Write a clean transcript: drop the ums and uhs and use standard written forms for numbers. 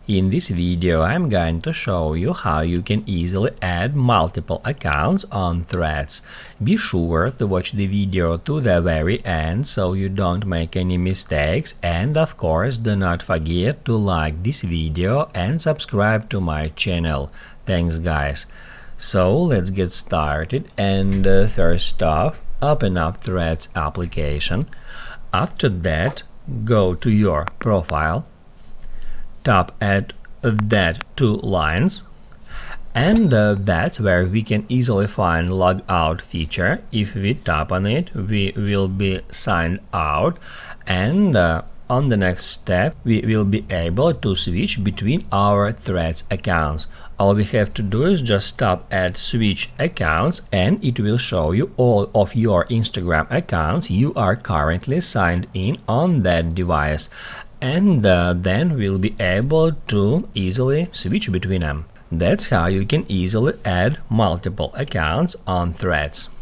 In this video I'm going to show you how you can easily add multiple accounts on Threads. Be sure to watch the video to the very end so you don't make any mistakes, and of course do not forget to like this video and subscribe to my channel. Thanks guys. So let's get started, and first off, open up Threads application. After that, go to your profile, tap at that two lines, and that's where we can easily find logout feature. If we tap on it, we will be signed out, and on the next step we will be able to switch between our Threads accounts. All we have to do is just tap at switch accounts, and it will show you all of your Instagram accounts you are currently signed in on that device, and then we'll be able to easily switch between them. That's how you can easily add multiple accounts on Threads.